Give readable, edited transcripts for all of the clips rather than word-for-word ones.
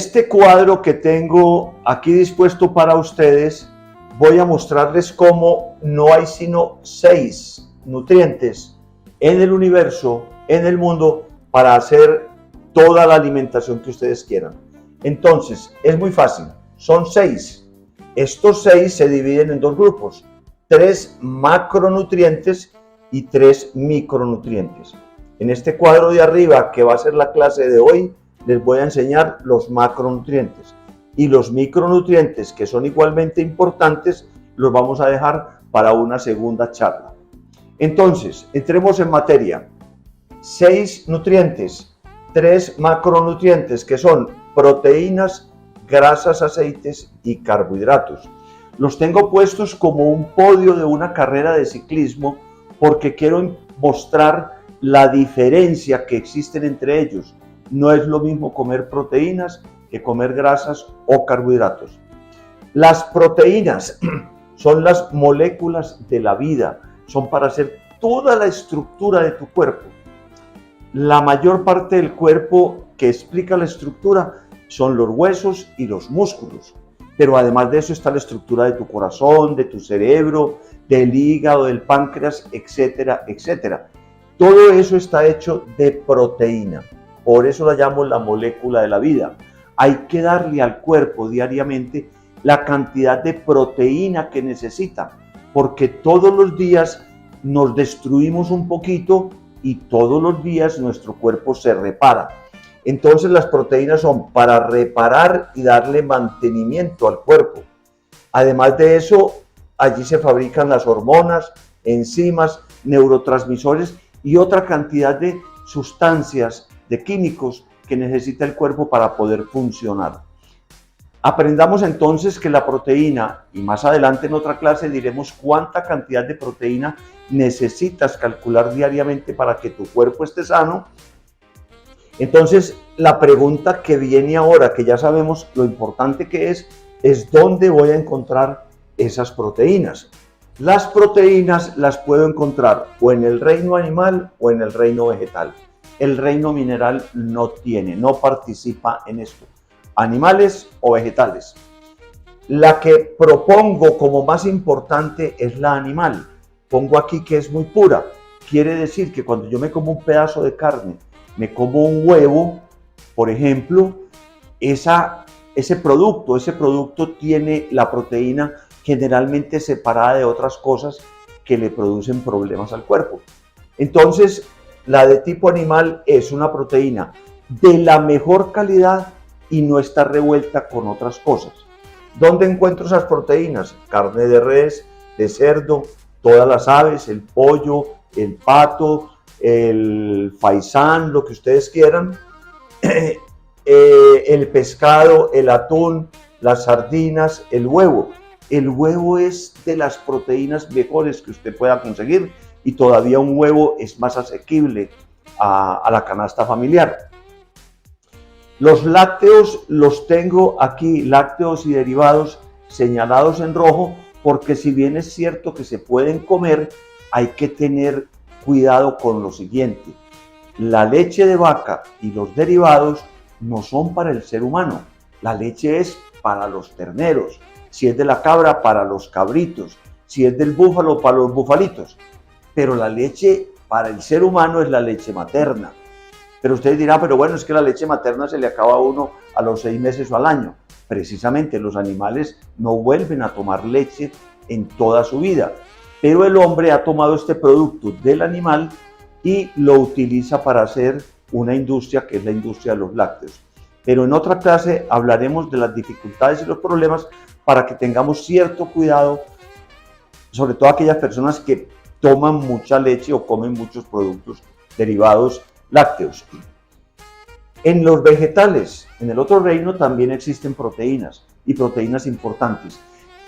este cuadro que tengo aquí dispuesto para ustedes, voy a mostrarles cómo no hay sino 6 nutrientes en el universo, en el mundo, para hacer toda la alimentación que ustedes quieran. Entonces, es muy fácil, son 6. Estos 6 se dividen en 2 grupos, 3 macronutrientes y 3 micronutrientes. En este cuadro de arriba, que va a ser la clase de hoy, les voy a enseñar los macronutrientes. Y los micronutrientes, que son igualmente importantes, los vamos a dejar para una segunda charla. Entonces, entremos en materia. 6 nutrientes, 3 macronutrientes, que son proteínas, grasas, aceites y carbohidratos. Los tengo puestos como un podio de una carrera de ciclismo porque quiero mostrar la diferencia que existen entre ellos. No es lo mismo comer proteínas que comer grasas o carbohidratos. Las proteínas son las moléculas de la vida, son para hacer toda la estructura de tu cuerpo. La mayor parte del cuerpo que explica la estructura son los huesos y los músculos, pero además de eso está la estructura de tu corazón, de tu cerebro, del hígado, del páncreas, etcétera, etcétera. Todo eso está hecho de proteína, por eso la llamo la molécula de la vida. Hay que darle al cuerpo diariamente la cantidad de proteína que necesita, porque todos los días nos destruimos un poquito y todos los días nuestro cuerpo se repara. Entonces las proteínas son para reparar y darle mantenimiento al cuerpo. Además de eso, allí se fabrican las hormonas, enzimas, neurotransmisores y otra cantidad de sustancias, de químicos que necesita el cuerpo para poder funcionar. Aprendamos entonces que la proteína, y más adelante en otra clase diremos cuánta cantidad de proteína necesitas calcular diariamente para que tu cuerpo esté sano. Entonces, la pregunta que viene ahora, que ya sabemos lo importante que es dónde voy a encontrar esas proteínas. Las proteínas las puedo encontrar o en el reino animal o en el reino vegetal. El reino mineral no participa en esto. Animales o vegetales. La que propongo como más importante es la animal. Pongo aquí que es muy pura. Quiere decir que cuando yo me como un pedazo de carne, me como un huevo, por ejemplo, ese producto tiene la proteína generalmente separada de otras cosas que le producen problemas al cuerpo. Entonces, la de tipo animal es una proteína de la mejor calidad y no está revuelta con otras cosas. ¿Dónde encuentro esas proteínas? Carne de res, de cerdo, todas las aves, el pollo, el pato, el faisán, lo que ustedes quieran, el pescado, el atún, las sardinas, el huevo. El huevo es de las proteínas mejores que usted pueda conseguir y todavía un huevo es más asequible a la canasta familiar. Los lácteos los tengo aquí, lácteos y derivados señalados en rojo, porque si bien es cierto que se pueden comer, hay que tener cuidado con lo siguiente. La leche de vaca y los derivados no son para el ser humano. La leche es para los terneros. Si es de la cabra, para los cabritos. Si es del búfalo, para los bufalitos. Pero la leche para el ser humano es la leche materna. Pero ustedes dirán, pero bueno, es que la leche materna se le acaba a uno a los 6 meses o al año. Precisamente los animales no vuelven a tomar leche en toda su vida. Pero el hombre ha tomado este producto del animal y lo utiliza para hacer una industria que es la industria de los lácteos. Pero en otra clase hablaremos de las dificultades y los problemas para que tengamos cierto cuidado, sobre todo aquellas personas que toman mucha leche o comen muchos productos derivados lácteos. En los vegetales, en el otro reino, también existen proteínas y proteínas importantes,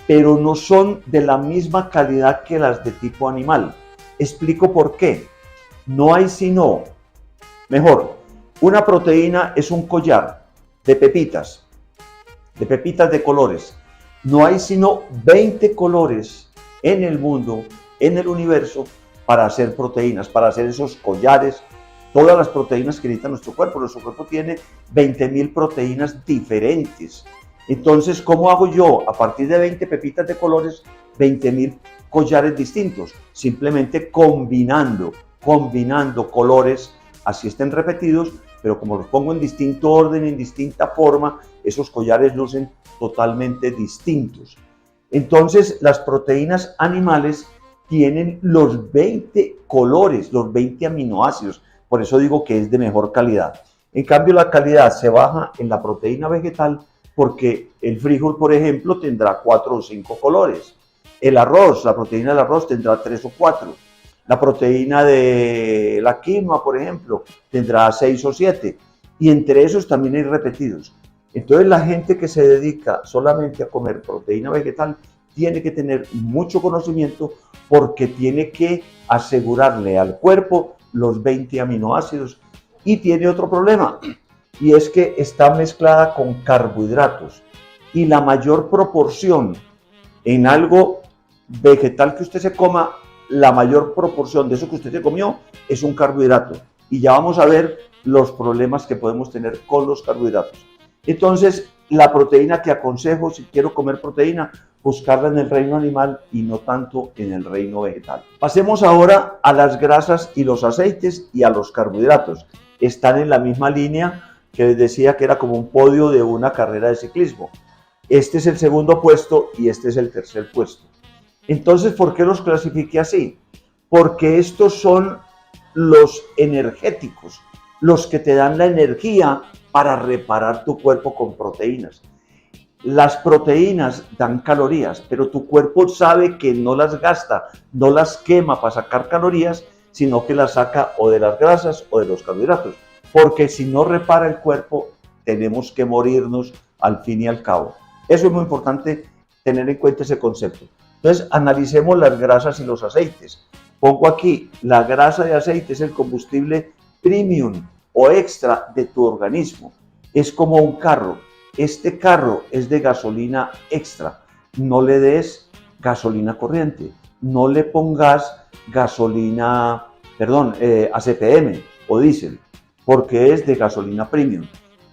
pero no son de la misma calidad que las de tipo animal. Explico por qué. No hay sino, una proteína es un collar de pepitas de colores. No hay sino 20 colores en el mundo, en el universo, para hacer proteínas, para hacer esos collares todas las proteínas que necesita nuestro cuerpo. Nuestro cuerpo tiene 20.000 proteínas diferentes. Entonces, ¿cómo hago yo a partir de 20 pepitas de colores 20.000 collares distintos? Simplemente combinando colores, así estén repetidos, pero como los pongo en distinto orden, en distinta forma, esos collares lucen totalmente distintos. Entonces, las proteínas animales tienen los 20 colores, los 20 aminoácidos, por eso digo que es de mejor calidad. En cambio, la calidad se baja en la proteína vegetal porque el frijol, por ejemplo, tendrá 4 o 5 colores. El arroz, la proteína del arroz tendrá 3 o 4. La proteína de la quinoa, por ejemplo, tendrá 6 o 7. Y entre esos también hay repetidos. Entonces, la gente que se dedica solamente a comer proteína vegetal tiene que tener mucho conocimiento porque tiene que asegurarle al cuerpo los 20 aminoácidos. Y tiene otro problema, y es que está mezclada con carbohidratos. Y la mayor proporción en algo vegetal que usted se coma, la mayor proporción de eso que usted se comió es un carbohidrato. Y ya vamos a ver los problemas que podemos tener con los carbohidratos. Entonces, la proteína que aconsejo, si quiero comer proteína, buscarla en el reino animal y no tanto en el reino vegetal. Pasemos ahora a las grasas y los aceites y a los carbohidratos. Están en la misma línea que les decía que era como un podio de una carrera de ciclismo. Este es el segundo puesto y este es el tercer puesto. Entonces, ¿por qué los clasifiqué así? Porque estos son los energéticos, los que te dan la energía para reparar tu cuerpo con proteínas. Las proteínas dan calorías, pero tu cuerpo sabe que no las gasta, no las quema para sacar calorías, sino que las saca o de las grasas o de los carbohidratos. Porque si no repara el cuerpo, tenemos que morirnos al fin y al cabo. Eso es muy importante tener en cuenta ese concepto. Entonces, analicemos las grasas y los aceites. Pongo aquí, la grasa de aceite es el combustible premium o extra de tu organismo. Es como un carro. Este carro es de gasolina extra. No le des gasolina corriente. No le pongas gasolina, ACPM o diésel, porque es de gasolina premium.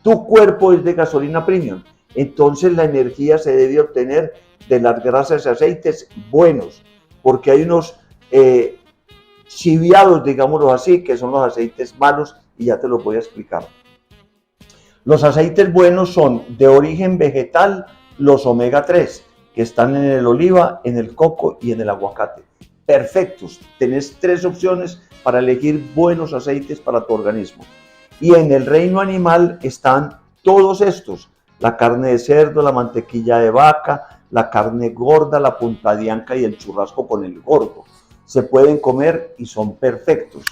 Tu cuerpo es de gasolina premium. Entonces la energía se debe obtener de las grasas y aceites buenos, porque hay unos chiviados, digámoslo así, que son los aceites malos, y ya te los voy a explicar. Los aceites buenos son de origen vegetal, los omega 3, que están en el oliva, en el coco y en el aguacate. Perfectos, tenés 3 opciones para elegir buenos aceites para tu organismo. Y en el reino animal están todos estos: la carne de cerdo, la mantequilla de vaca, la carne gorda, la punta de anca y el churrasco con el gordo. Se pueden comer y son perfectos.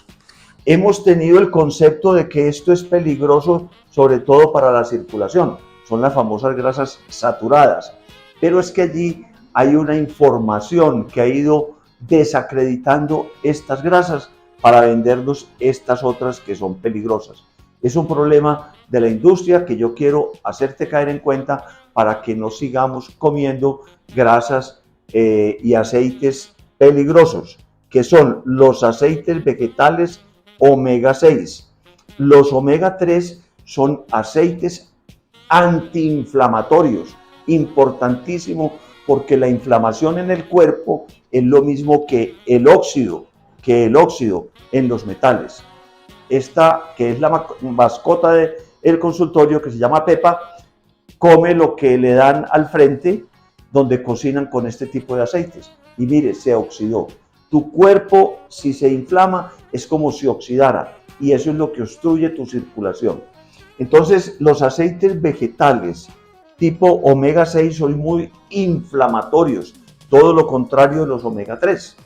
Hemos tenido el concepto de que esto es peligroso, sobre todo para la circulación. Son las famosas grasas saturadas. Pero es que allí hay una información que ha ido desacreditando estas grasas para vendernos estas otras que son peligrosas. Es un problema de la industria que yo quiero hacerte caer en cuenta para que no sigamos comiendo grasas y aceites peligrosos, que son los aceites vegetales omega 6. Los omega 3 son aceites antiinflamatorios, importantísimo, porque la inflamación en el cuerpo es lo mismo que el óxido en los metales. Esta, que es la mascota del consultorio, que se llama Pepa, come lo que le dan al frente, donde cocinan con este tipo de aceites. Y mire, se oxidó. Tu cuerpo, si se inflama, es como si oxidara, y eso es lo que obstruye tu circulación. Entonces, los aceites vegetales tipo omega 6 son muy inflamatorios, todo lo contrario de los omega 3.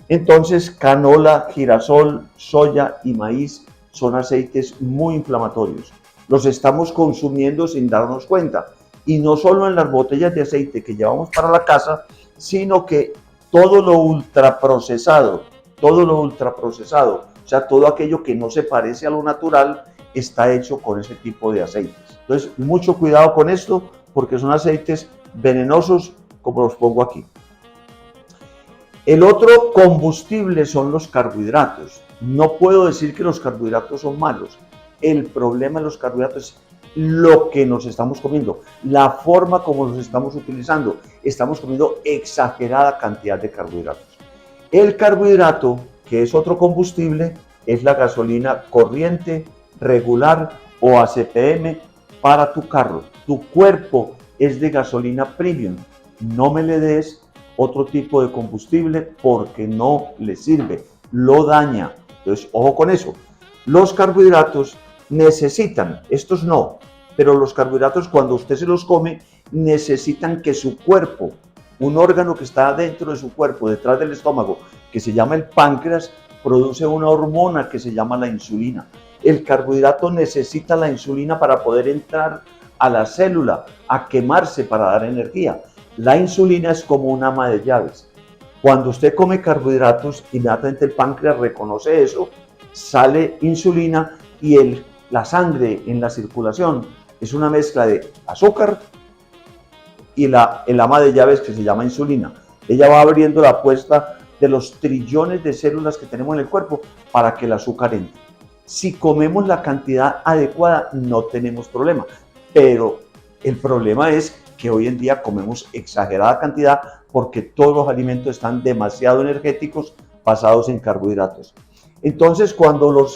Entonces, canola, girasol, soya y maíz son aceites muy inflamatorios. Los estamos consumiendo sin darnos cuenta. Y no solo en las botellas de aceite que llevamos para la casa, sino que todo lo ultraprocesado, o sea, todo aquello que no se parece a lo natural, está hecho con ese tipo de aceites. Entonces, mucho cuidado con esto, porque son aceites venenosos, como los pongo aquí. El otro combustible son los carbohidratos. No puedo decir que los carbohidratos son malos. El problema de los carbohidratos es lo que nos estamos comiendo, la forma como los estamos utilizando. Estamos comiendo exagerada cantidad de carbohidratos. El carbohidrato, que es otro combustible, es la gasolina corriente, regular o ACPM para tu carro. Tu cuerpo es de gasolina premium. No me le des otro tipo de combustible porque no le sirve, lo daña. Entonces, ojo con eso. Los carbohidratos necesitan, estos no, pero los carbohidratos cuando usted se los come, necesitan que su cuerpo, un órgano que está dentro de su cuerpo, detrás del estómago, que se llama el páncreas, produce una hormona que se llama la insulina. El carbohidrato necesita la insulina para poder entrar a la célula, a quemarse para dar energía. La insulina es como un ama de llaves. Cuando usted come carbohidratos, inmediatamente el páncreas reconoce eso, sale insulina y la sangre en la circulación es una mezcla de azúcar y el ama de llaves que se llama insulina. Ella va abriendo la puerta de los trillones de células que tenemos en el cuerpo para que el azúcar entre. Si comemos la cantidad adecuada, no tenemos problema. Pero el problema es que hoy en día comemos exagerada cantidad porque todos los alimentos están demasiado energéticos basados en carbohidratos. Entonces, cuando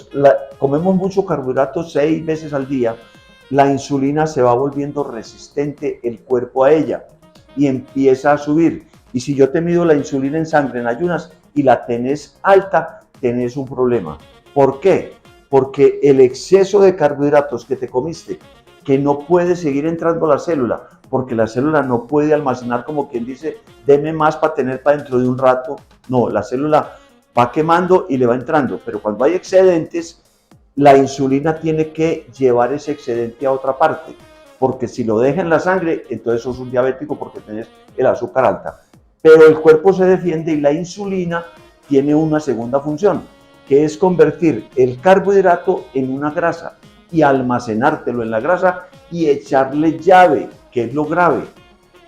comemos mucho carbohidratos 6 veces al día, la insulina se va volviendo resistente el cuerpo a ella y empieza a subir. Y si yo te mido la insulina en sangre en ayunas y la tenés alta, tenés un problema. ¿Por qué? Porque el exceso de carbohidratos que te comiste, que no puede seguir entrando a la célula, porque la célula no puede almacenar como quien dice, deme más para tener para dentro de un rato. No, la célula va quemando y le va entrando, pero cuando hay excedentes, la insulina tiene que llevar ese excedente a otra parte, porque si lo deja en la sangre, entonces sos un diabético porque tenés el azúcar alta. Pero el cuerpo se defiende y la insulina tiene una segunda función, que es convertir el carbohidrato en una grasa y almacenártelo en la grasa y echarle llave, que es lo grave.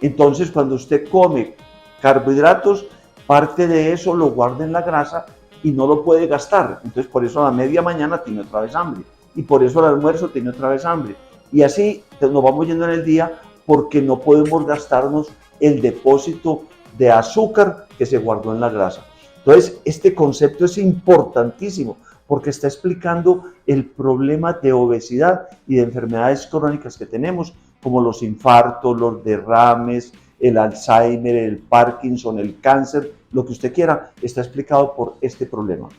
Entonces, cuando usted come carbohidratos, parte de eso lo guarda en la grasa y no lo puede gastar. Entonces, por eso a la media mañana tiene otra vez hambre. Y por eso al almuerzo tiene otra vez hambre. Y así nos vamos yendo en el día porque no podemos gastarnos el depósito de azúcar que se guardó en la grasa. Entonces, este concepto es importantísimo porque está explicando el problema de obesidad y de enfermedades crónicas que tenemos, como los infartos, los derrames, el Alzheimer, el Parkinson, el cáncer, lo que usted quiera, está explicado por este problema.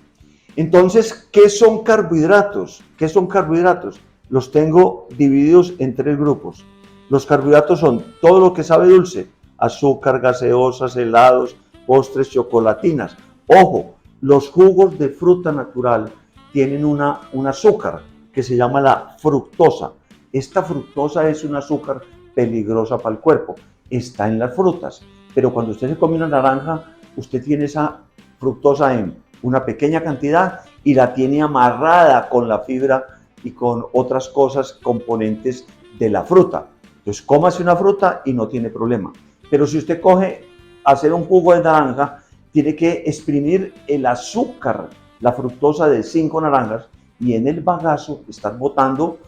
Entonces, ¿qué son carbohidratos? ¿Qué son carbohidratos? Los tengo divididos en 3 grupos. Los carbohidratos son todo lo que sabe dulce, azúcar, gaseosas, helados, postres, chocolatinas. Ojo, los jugos de fruta natural tienen un azúcar que se llama la fructosa. Esta fructosa es un azúcar peligrosa para el cuerpo. Está en las frutas, pero cuando usted se come una naranja, usted tiene esa fructosa en una pequeña cantidad y la tiene amarrada con la fibra y con otras cosas, componentes de la fruta. Entonces, cómase una fruta y no tiene problema. Pero si usted coge hacer un jugo de naranja, tiene que exprimir el azúcar, la fructosa de 5 naranjas, y en el bagazo estar botando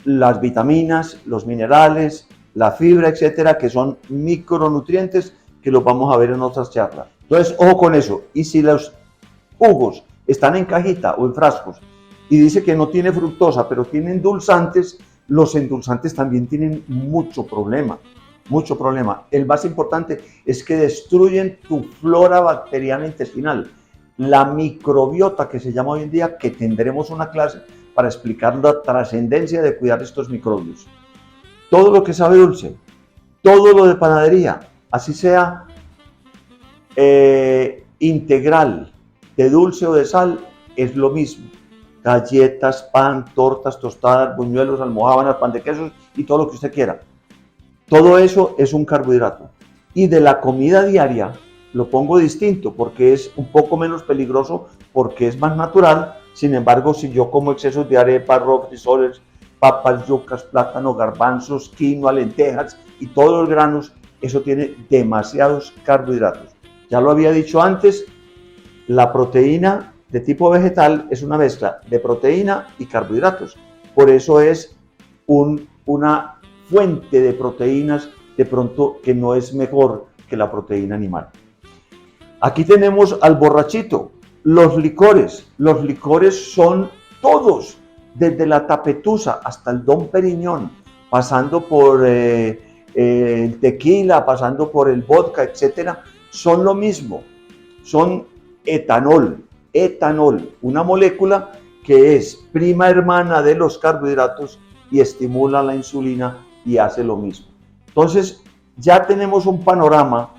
las vitaminas, los minerales, la fibra, etcétera, que son micronutrientes que los vamos a ver en otras charlas. Entonces, ojo con eso. Y si los jugos están en cajita o en frascos y dice que no tiene fructosa, pero tiene endulzantes, los endulzantes también tienen mucho problema. Mucho problema. El más importante es que destruyen tu flora bacteriana intestinal, la microbiota que se llama hoy en día, que tendremos una clase para explicar la trascendencia de cuidar estos microbios. Todo lo que sabe dulce, todo lo de panadería, así sea integral, de dulce o de sal, es lo mismo. Galletas, pan, tortas, tostadas, buñuelos, almojábanas, pan de quesos y todo lo que usted quiera. Todo eso es un carbohidrato. Y de la comida diaria lo pongo distinto porque es un poco menos peligroso, porque es más natural. Sin embargo, si yo como excesos de arepa, arroz, frijoles, papas, yucas, plátano, garbanzos, quinoa, lentejas y todos los granos, eso tiene demasiados carbohidratos. Ya lo había dicho antes, la proteína de tipo vegetal es una mezcla de proteína y carbohidratos. Por eso es una fuente de proteínas de pronto que no es mejor que la proteína animal. Aquí tenemos al borrachito, los licores. Los licores son todos, desde la tapetusa hasta el Dom Periñón, pasando por el tequila, pasando por el vodka, etcétera, son lo mismo. Son etanol, una molécula que es prima hermana de los carbohidratos y estimula la insulina y hace lo mismo. Entonces, ya tenemos un panorama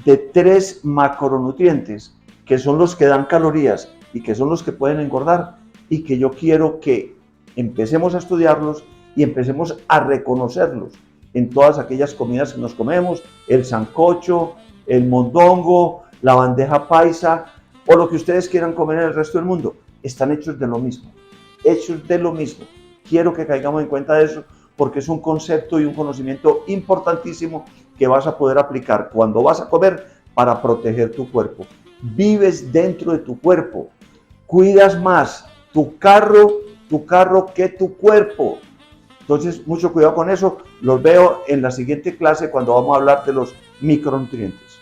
de 3 macronutrientes que son los que dan calorías y que son los que pueden engordar, y que yo quiero que empecemos a estudiarlos y empecemos a reconocerlos en todas aquellas comidas que nos comemos, el sancocho, el mondongo, la bandeja paisa o lo que ustedes quieran comer en el resto del mundo. Están hechos de lo mismo, hechos de lo mismo. Quiero que caigamos en cuenta de eso, porque es un concepto y un conocimiento importantísimo que vas a poder aplicar cuando vas a comer para proteger tu cuerpo. Vives dentro de tu cuerpo, cuidas más tu carro que tu cuerpo. Entonces, mucho cuidado con eso. Los veo en la siguiente clase cuando vamos a hablar de los micronutrientes.